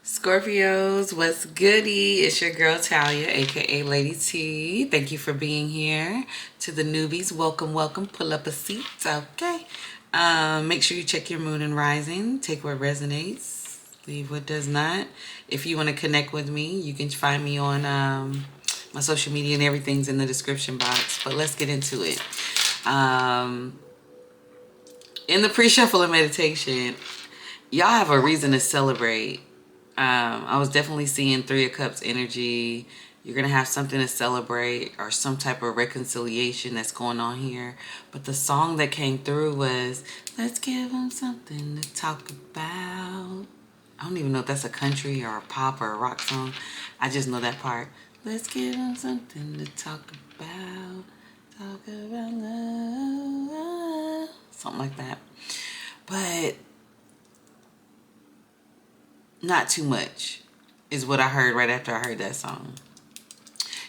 Scorpios, what's goody? It's your girl Talia, aka Lady T. Thank you for being here. To the newbies, welcome, welcome. Pull up a seat, okay? Make sure you check your moon and rising. Take what resonates, leave what does not. If you want to connect with me, you can find me on my social media, and everything's in the description box. But let's get into it. In the pre-shuffle and meditation, y'all have a reason to celebrate. I was definitely seeing Three of Cups energy. You're going to have something to celebrate or some type of reconciliation that's going on here. But the song that came through was, let's give them something to talk about. I don't even know if that's a country or a pop or a rock song. I just know that part. Let's give them something to talk about. Talk about love. Something like that. But not too much is what I heard right after I heard that song.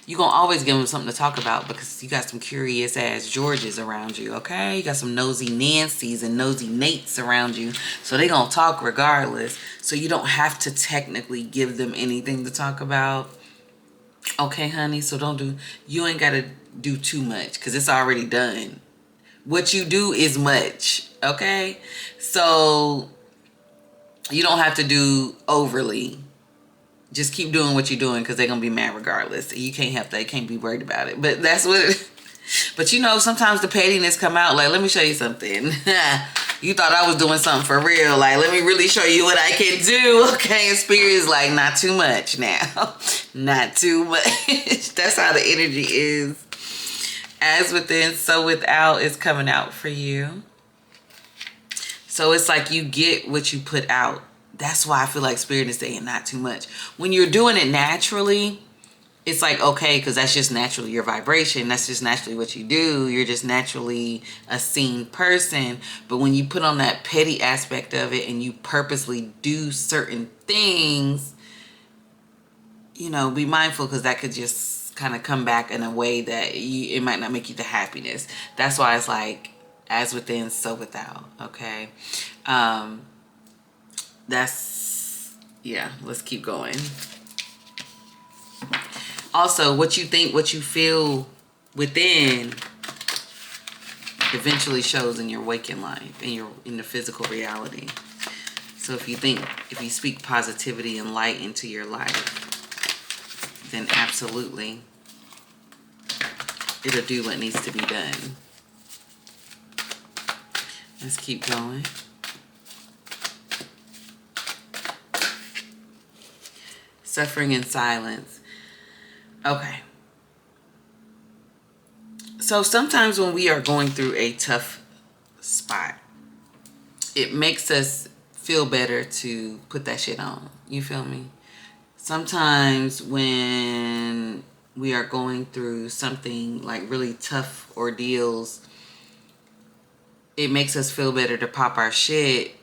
You're going to always give them something to talk about because you got some curious ass Georges around you, okay? You got some nosy Nancys and nosy Nates around you. So they going to talk regardless. So you don't have to technically give them anything to talk about. Okay, honey? So you ain't got to do too much because it's already done. What you do is much, okay? So you don't have to do overly. Just keep doing what you're doing because they're going to be mad regardless. You can't help that. You can't be worried about it. But that's what but you know, sometimes the pettiness come out. Like, let me show you something. You thought I was doing something for real. Like, let me really show you what I can do. Okay, and Spirit is like, not too much now. Not too much. That's how the energy is. As within, so without is coming out for you. So it's like you get what you put out. That's why I feel like Spirit is saying not too much. When you're doing it naturally, it's like, okay, because that's just naturally your vibration. That's just naturally what you do. You're just naturally a seen person. But when you put on that petty aspect of it and you purposely do certain things, you know, be mindful because that could just kind of come back in a way that it might not make you the happiness. That's why it's like, as within, so without, okay? Yeah, let's keep going. Also, what you think, what you feel within eventually shows in your waking life, in the physical reality. So if you speak positivity and light into your life, then absolutely it'll do what needs to be done. Let's keep going. Suffering in silence. Okay. So sometimes when we are going through a tough spot, it makes us feel better to put that shit on. You feel me? Sometimes when we are going through something like really tough ordeals, it makes us feel better to pop our shit,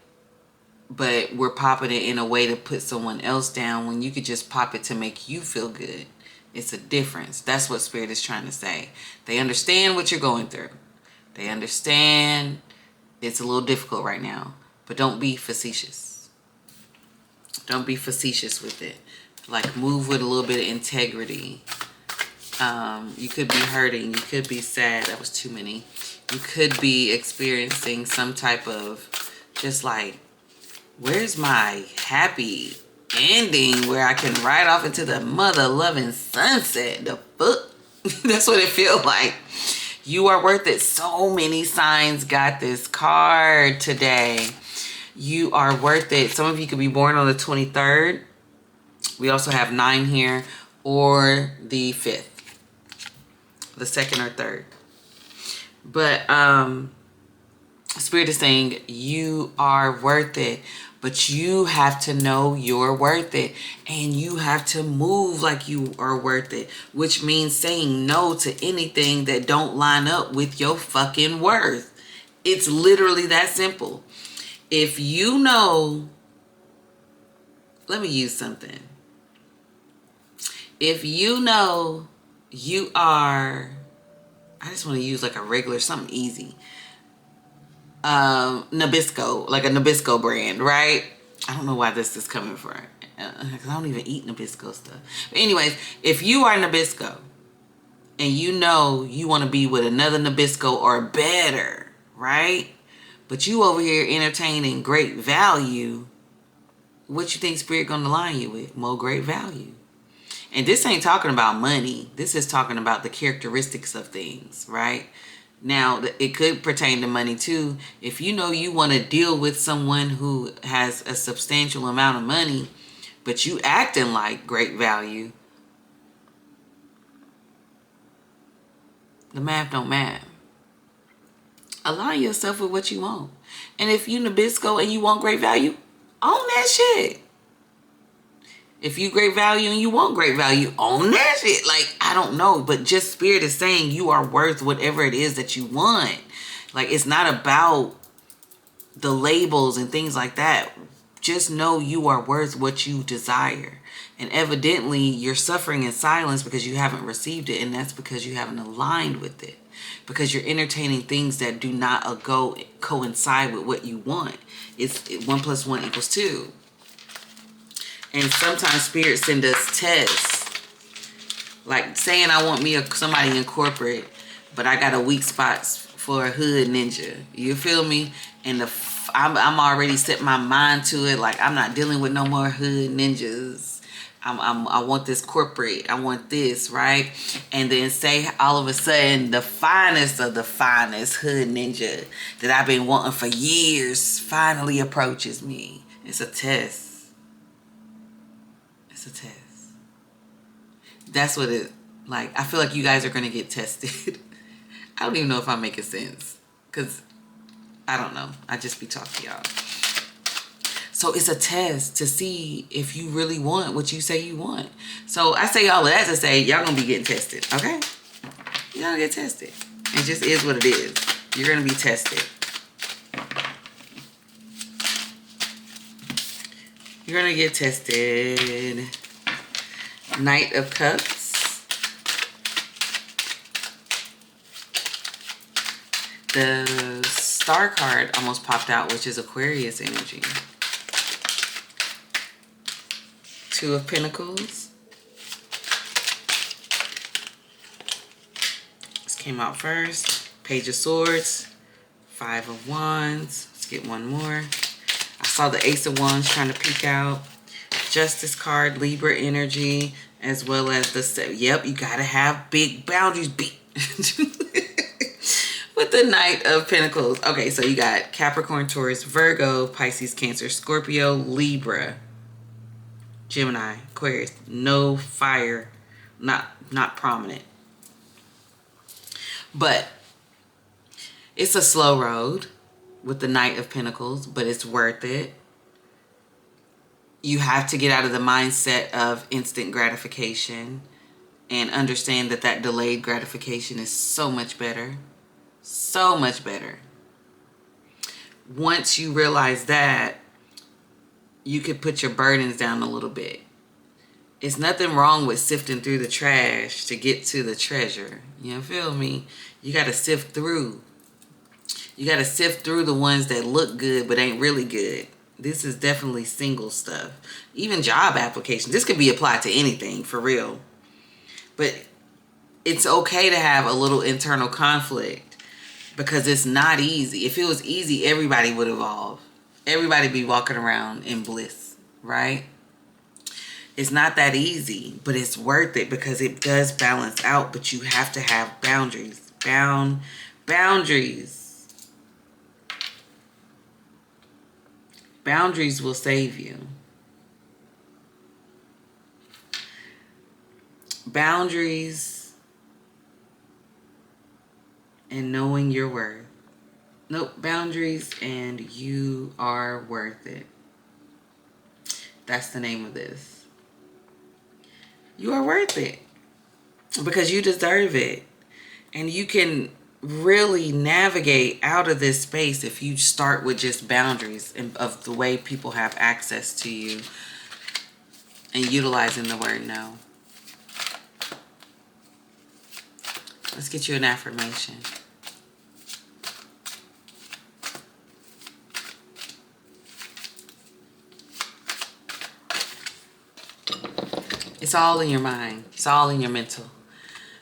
but we're popping it in a way to put someone else down when you could just pop it to make you feel good. It's a difference. That's what Spirit is trying to say. They understand what you're going through. They understand it's a little difficult right now, but don't be facetious. Don't be facetious with it. Like, move with a little bit of integrity. You could be hurting. You could be sad. That was too many. You could be experiencing some type of just like, where's my happy ending where I can ride off into the mother-loving sunset? The fuck? That's what it feels like. You are worth it. So many signs got this card today. You are worth it. Some of you could be born on the 23rd. We also have 9 here, or the 5th. The 2nd or 3rd. But Spirit is saying you are worth it, but you have to know you're worth it, and you have to move like you are worth it, which means saying no to anything that don't line up with your fucking worth. It's literally that simple. If you know, let me use something. If you know you are, I just want to use like a regular, something easy. Nabisco, like a Nabisco brand, right? I don't know why this is coming for. Because I don't even eat Nabisco stuff. But anyways, if you are Nabisco and you know you want to be with another Nabisco or better, right? But you over here entertaining great value, what you think Spirit gonna align you with? More great value. And this ain't talking about money. This is talking about the characteristics of things, right? Now, it could pertain to money too. If you know you want to deal with someone who has a substantial amount of money, but you acting like great value, the math don't math. Align yourself with what you want. And if you Nabisco and you want great value, own that shit. If you great value and you want great value, own that shit. Like, I don't know, but just Spirit is saying you are worth whatever it is that you want. Like, it's not about the labels and things like that. Just know you are worth what you desire. And evidently, you're suffering in silence because you haven't received it, and that's because you haven't aligned with it. Because you're entertaining things that do not coincide with what you want. It's 1 + 1 = 2. And sometimes Spirit send us tests. Like saying I want me somebody in corporate, but I got a weak spot for a hood ninja. You feel me? And I'm already set my mind to it. Like, I'm not dealing with no more hood ninjas. I want this corporate. I want this, right? And then say all of a sudden the finest of the finest hood ninja that I've been wanting for years finally approaches me. It's a test. It's a test. That's what it, like, I feel like you guys are going to get tested. I don't even know if I'm making sense. Because, I don't know. I just be talking to y'all. So it's a test to see if you really want what you say you want. So I say all of that to say y'all going to be getting tested. Okay? You're going to get tested. It just is what it is. You're going to be tested. You're going to get tested. Knight of Cups. The star card almost popped out, which is Aquarius energy. 2 of Pentacles. This came out first. Page of Swords. 5 of Wands. Let's get one more. I saw the Ace of Wands trying to peek out. Justice card, Libra energy, as well as the, yep, you gotta have big boundaries. With the Knight of Pentacles. Okay, so you got Capricorn, Taurus, Virgo, Pisces, Cancer, Scorpio, Libra, Gemini, Aquarius. No fire, not prominent. But it's a slow road with the Knight of Pentacles, but it's worth it. You have to get out of the mindset of instant gratification and understand that that delayed gratification is so much better. So much better. Once you realize that, you could put your burdens down a little bit. It's nothing wrong with sifting through the trash to get to the treasure. You feel me? You got to sift through. You got to sift through the ones that look good but ain't really good. This is definitely single stuff. Even job applications. This could be applied to anything, for real. But it's okay to have a little internal conflict because it's not easy. If it was easy, everybody would evolve. Everybody be walking around in bliss, right? It's not that easy, but it's worth it because it does balance out, but you have to have boundaries. Boundaries. Boundaries will save you. Boundaries and knowing your worth. Nope, boundaries and you are worth it. That's the name of this. You are worth it because you deserve it. And you can really navigate out of this space if you start with just boundaries of the way people have access to you and utilizing the word no. Let's get you an affirmation. It's all in your mind. It's all in your mental.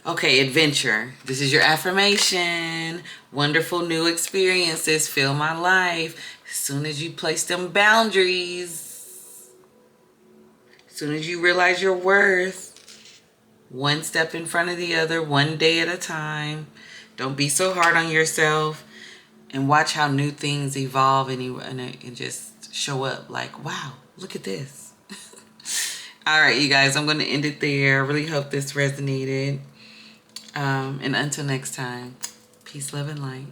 Okay, adventure. This is your affirmation. Wonderful new experiences fill my life. As soon as you place them boundaries, as soon as you realize your worth, one step in front of the other, one day at a time. Don't be so hard on yourself, and watch how new things evolve and just show up like, wow, look at this. All right, you guys, I'm going to end it there. I really hope this resonated. And until next time, peace, love, and light.